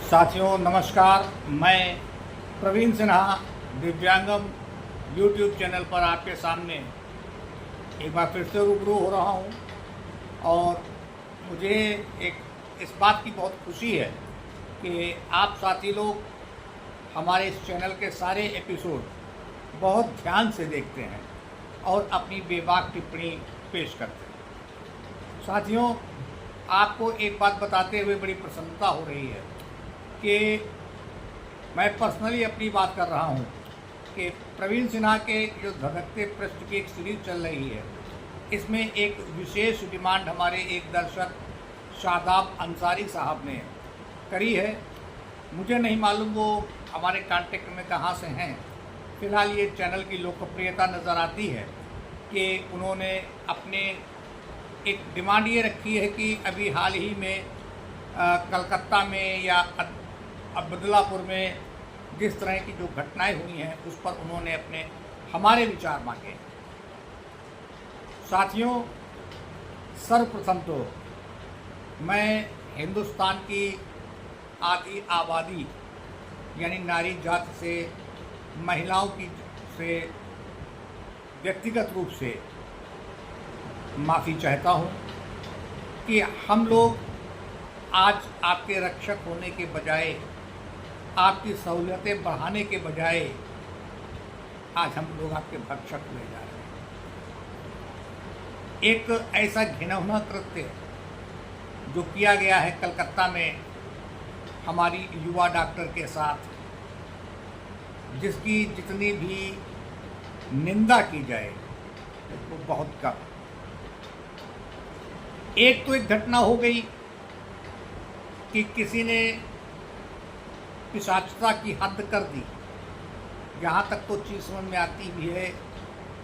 साथियों नमस्कार। मैं प्रवीण सिन्हा दिव्यांगम यूट्यूब चैनल पर आपके सामने एक बार फिर से रूबरू हो रहा हूं और मुझे एक इस बात की बहुत खुशी है कि आप साथी लोग हमारे इस चैनल के सारे एपिसोड बहुत ध्यान से देखते हैं और अपनी बेबाक टिप्पणी पेश करते हैं। साथियों, आपको एक बात बताते हुए बड़ी प्रसन्नता हो रही है कि मैं पर्सनली अपनी बात कर रहा हूं कि प्रवीण सिन्हा के जो धधकते पृष्ठ की एक सीरीज चल रही है, इसमें एक विशेष डिमांड हमारे एक दर्शक शादाब अंसारी साहब ने करी है। मुझे नहीं मालूम वो हमारे कांटेक्ट में कहाँ से हैं। फ़िलहाल ये चैनल की लोकप्रियता नज़र आती है कि उन्होंने अपने एक डिमांड ये रखी है कि अभी हाल ही में कलकत्ता में या बदलापुर में जिस तरह की जो घटनाएं हुई हैं उस पर उन्होंने हमारे विचार मांगे। साथियों, सर्वप्रथम तो मैं हिंदुस्तान की आधी आबादी यानी नारी जाति से, महिलाओं की से व्यक्तिगत रूप से माफ़ी चाहता हूँ कि हम लोग आज आपके रक्षक होने के बजाय, आपकी सहूलियतें बढ़ाने के बजाय आज हम लोग आपके भक्षक हुए जा रहे हैं। एक ऐसा घिनौना कृत्य जो किया गया है कलकत्ता में हमारी युवा डॉक्टर के साथ, जिसकी जितनी भी निंदा की जाए वो बहुत कम। एक तो एक घटना हो गई कि किसी ने पिशाचता की हद कर दी। यहाँ तक तो चीज़ समझ में आती भी है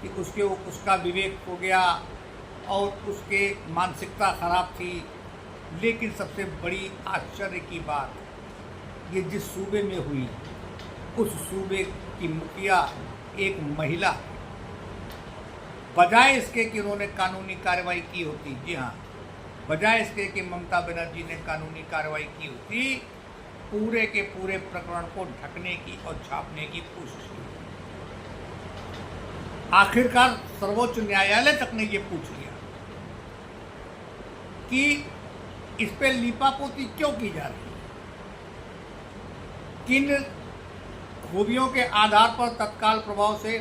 कि उसका विवेक हो गया और उसके मानसिकता खराब थी। लेकिन सबसे बड़ी आश्चर्य की बात ये जिस सूबे में हुई, उस सूबे की मुखिया एक महिला, बजाय इसके कि उन्होंने कानूनी कार्रवाई की होती, जी हाँ, बजाय इसके कि ममता बनर्जी ने कानूनी कार्रवाई की होती, पूरे के पूरे प्रकरण को ढकने की और छापने की कोशिश की। आखिरकार सर्वोच्च न्यायालय तक ने ये पूछ लिया कि इस पे लीपापोती क्यों की जा रही है, किन खूबियों के आधार पर तत्काल प्रभाव से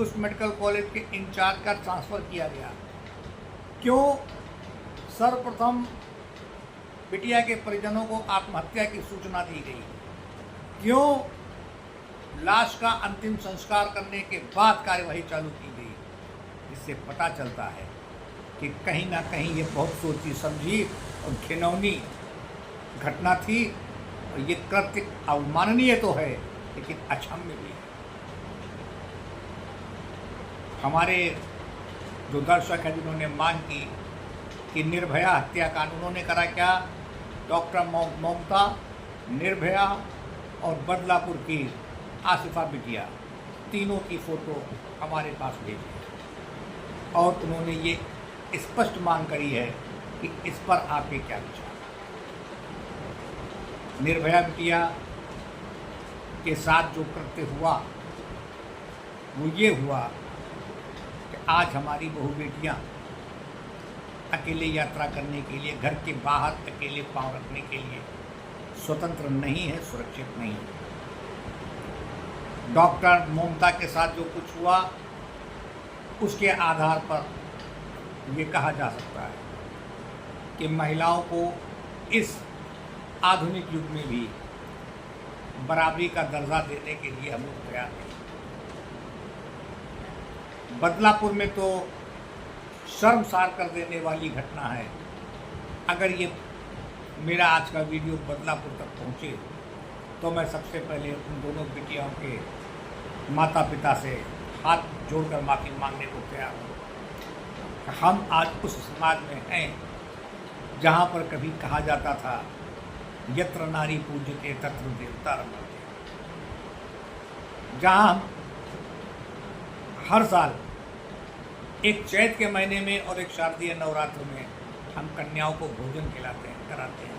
उस मेडिकल कॉलेज के इंचार्ज का ट्रांसफ़र किया गया, क्यों सर्वप्रथम बिटिया के परिजनों को आत्महत्या की सूचना दी गई, क्यों लाश का अंतिम संस्कार करने के बाद कार्यवाही चालू की गई। इससे पता चलता है कि कहीं ना कहीं ये बहुत सोची समझी और घिनौनी घटना थी और ये कृत्य अवमाननीय तो है लेकिन अक्षम्य भी है। हमारे जो दर्शक हैं जिन्होंने मांग की कि निर्भया हत्याकांड, उन्होंने करा क्या, डॉक्टर ममता, निर्भया और बदलापुर की आसिफा बिटिया, तीनों की फ़ोटो हमारे पास भेजी और उन्होंने ये स्पष्ट मांग करी है कि इस पर आपके क्या विचार। निर्भया बिटिया के साथ जो कृत्य हुआ वो ये हुआ कि आज हमारी बहू बेटियाँ अकेले यात्रा करने के लिए, घर के बाहर अकेले पांव रखने के लिए स्वतंत्र नहीं है, सुरक्षित नहीं है। डॉक्टर ममता के साथ जो कुछ हुआ उसके आधार पर ये कहा जा सकता है कि महिलाओं को इस आधुनिक युग में भी बराबरी का दर्जा देने के लिए हम लोग तैयार नहीं। बदलापुर में तो शर्मसार कर देने वाली घटना है। अगर ये मेरा आज का वीडियो बदलापुर तक पहुँचे तो मैं सबसे पहले उन दोनों बेटियों के माता पिता से हाथ जोड़कर माफ़ी मांगने को तैयार हूँ। हम आज उस समाज में हैं जहाँ पर कभी कहा जाता था यत्र नारी पूज्यते तत्र देवता रमन्ते, जहाँ हम हर साल एक चैत के महीने में और एक शारदीय नवरात्र में हम कन्याओं को भोजन खिलाते हैं, कराते हैं।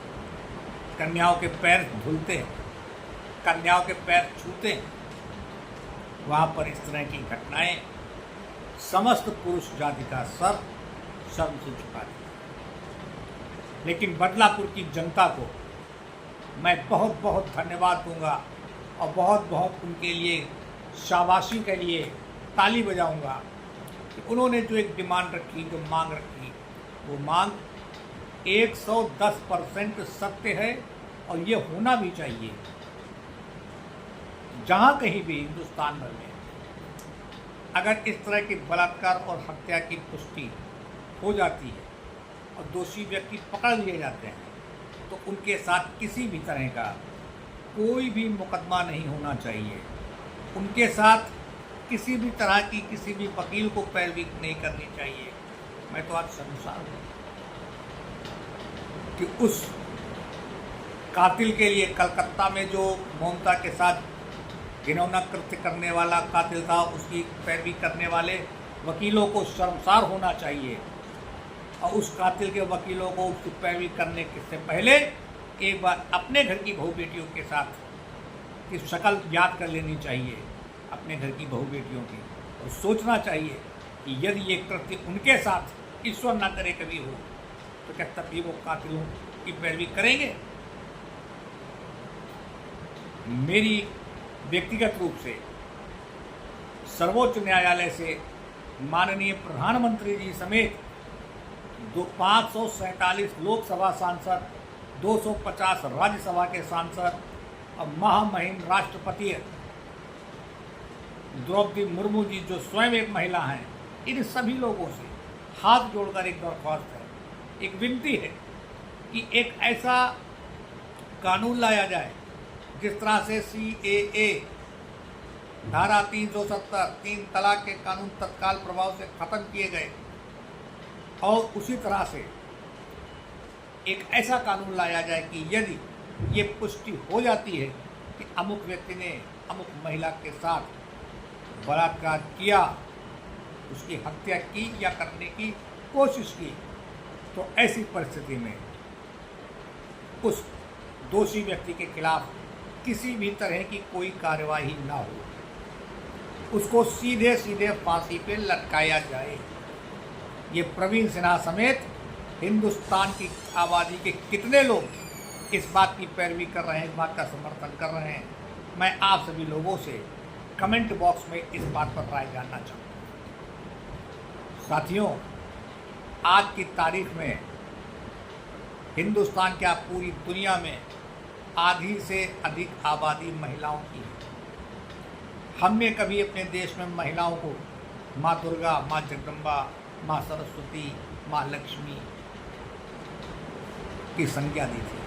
कन्याओं के पैर धुलते हैं, कन्याओं के पैर छूते हैं, वहाँ पर इस तरह की घटनाएं समस्त पुरुष जाति का सर शर्म से झुका देती। लेकिन बदलापुर की जनता को मैं बहुत बहुत धन्यवाद दूंगा और बहुत बहुत उनके लिए शाबाशी के लिए ताली बजाऊंगा कि उन्होंने जो एक डिमांड रखी, जो मांग रखी, वो मांग 110% सत्य है और ये होना भी चाहिए। जहाँ कहीं भी हिंदुस्तान भर में अगर इस तरह के बलात्कार और हत्या की पुष्टि हो जाती है और दोषी व्यक्ति पकड़ लिए जाते हैं तो उनके साथ किसी भी तरह का कोई भी मुकदमा नहीं होना चाहिए। उनके साथ किसी भी तरह की किसी भी वकील को पैरवी नहीं करनी चाहिए। मैं तो आज शर्मसार हूँ कि उस कातिल के लिए कलकत्ता में जो ममता के साथ घिनौना कृत्य करने वाला कातिल था, उसकी पैरवी करने वाले वकीलों को शर्मसार होना चाहिए और उस कातिल के वकीलों को उसकी पैरवी करने से पहले एक बार अपने घर की बहू बेटियों के साथ की शक्ल याद कर लेनी चाहिए, अपने घर की बहू बेटियों की, और सोचना चाहिए कि यदि ये कृत्य उनके साथ ईश्वर ना करे कभी हो तो क्या तब भी वो कातिलों की पैरवी करेंगे। मेरी व्यक्तिगत रूप से सर्वोच्च न्यायालय से माननीय प्रधानमंत्री जी समेत 547 लोकसभा सांसद, 250 राज्यसभा के सांसद और महामहिम राष्ट्रपति द्रौपदी मुर्मू जी जो स्वयं एक महिला हैं, इन सभी लोगों से हाथ जोड़कर एक दरख्वास्त है, एक विनती है कि एक ऐसा कानून लाया जाए जिस तरह से CAA धारा 370 3 तलाक के कानून तत्काल प्रभाव से खत्म किए गए और उसी तरह से एक ऐसा कानून लाया जाए कि यदि ये पुष्टि हो जाती है कि अमुक व्यक्ति ने अमुक महिला के साथ बलात्कार किया, उसकी हत्या की या करने की कोशिश की, तो ऐसी परिस्थिति में उस दोषी व्यक्ति के खिलाफ किसी भी तरह की कोई कार्यवाही ना हो, उसको सीधे सीधे फांसी पे लटकाया जाए। ये प्रवीण सिन्हा समेत हिंदुस्तान की आबादी के कितने लोग इस बात की पैरवी कर रहे हैं, इस बात का समर्थन कर रहे हैं, मैं आप सभी लोगों से कमेंट बॉक्स में इस बात पर राय जानना चाहूँगा। साथियों, आज की तारीख में हिंदुस्तान क्या पूरी दुनिया में आधी से अधिक आबादी महिलाओं की है। हमने कभी अपने देश में महिलाओं को माँ दुर्गा, माँ जगदम्बा, माँ सरस्वती, माँ लक्ष्मी की संज्ञा दी थी।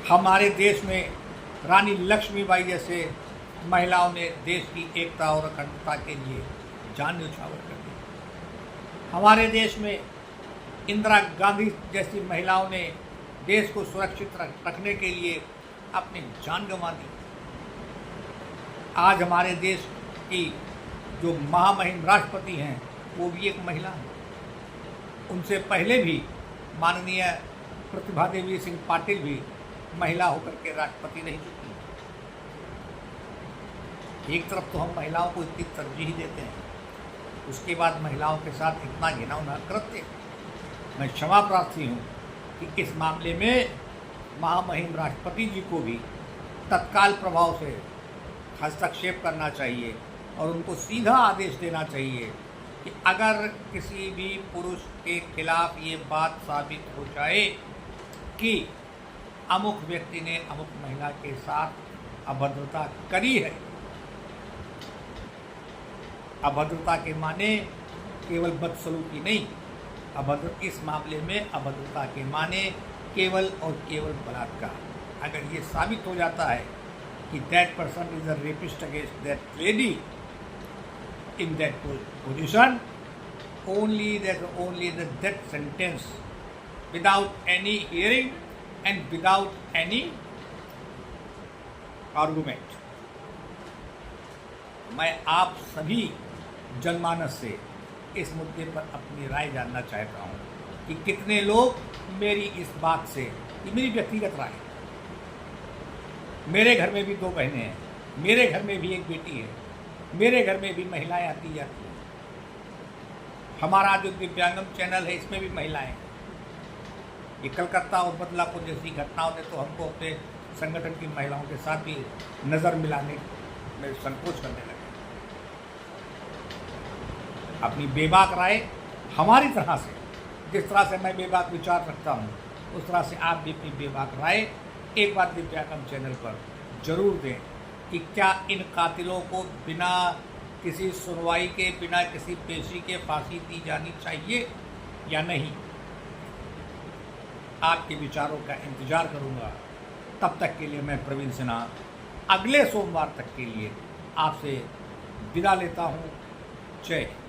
हमारे देश में रानी लक्ष्मीबाई जैसे महिलाओं ने देश की एकता और अखंडता के लिए जान न्यौछावर कर दी। हमारे देश में इंदिरा गांधी जैसी महिलाओं ने देश को सुरक्षित रखने के लिए अपनी जान गंवा दी। आज हमारे देश की जो महामहिम राष्ट्रपति हैं वो भी एक महिला है। उनसे पहले भी माननीय प्रतिभा देवी सिंह पाटिल भी महिला होकर के राष्ट्रपति नहीं चुकी। एक तरफ तो हम महिलाओं को इतनी तरजीह देते हैं, उसके बाद महिलाओं के साथ इतना घिनौना कृत्य। मैं क्षमा प्रार्थी हूँ कि इस मामले में महामहिम राष्ट्रपति जी को भी तत्काल प्रभाव से हस्तक्षेप करना चाहिए और उनको सीधा आदेश देना चाहिए कि अगर किसी भी पुरुष के खिलाफ ये बात साबित हो जाए कि अमुक व्यक्ति ने अमुक महिला के साथ अभद्रता करी है, अभद्रता के माने केवल बदसलूकी नहीं, इस मामले में अभद्रता के माने केवल और केवल बलात्कार। अगर ये साबित हो जाता है कि that person is a rapist against that lady in that position, only the death sentence without any hearing and without any argument। मैं आप सभी जनमानस से इस मुद्दे पर अपनी राय जानना चाहता हूँ कि कितने लोग मेरी इस बात से, ये मेरी व्यक्तिगत राय है, मेरे घर में भी 2 बहनें हैं, मेरे घर में भी एक बेटी है, मेरे घर में भी महिलाएं आती जाती हैं। हमारा जो दिव्यांगम चैनल है इसमें भी महिलाएं हैं। ये कलकत्ता और बदलापुर जैसी घटनाओं ने तो हमको अपने संगठन की महिलाओं के साथ भी नज़र मिलाने में संकोच करने लगे। अपनी बेबाक राय हमारी तरह से, जिस तरह से मैं बेबाक विचार रखता हूँ, उस तरह से आप भी अपनी बेबाक राय एक बार दिव्यांगम चैनल पर जरूर दें कि क्या इन कातिलों को बिना किसी सुनवाई के, बिना किसी पेशी के फांसी दी जानी चाहिए या नहीं। आपके विचारों का इंतजार करूंगा। तब तक के लिए मैं प्रवीण सिन्हा अगले सोमवार तक के लिए आपसे विदा लेता हूं। जय हिंद।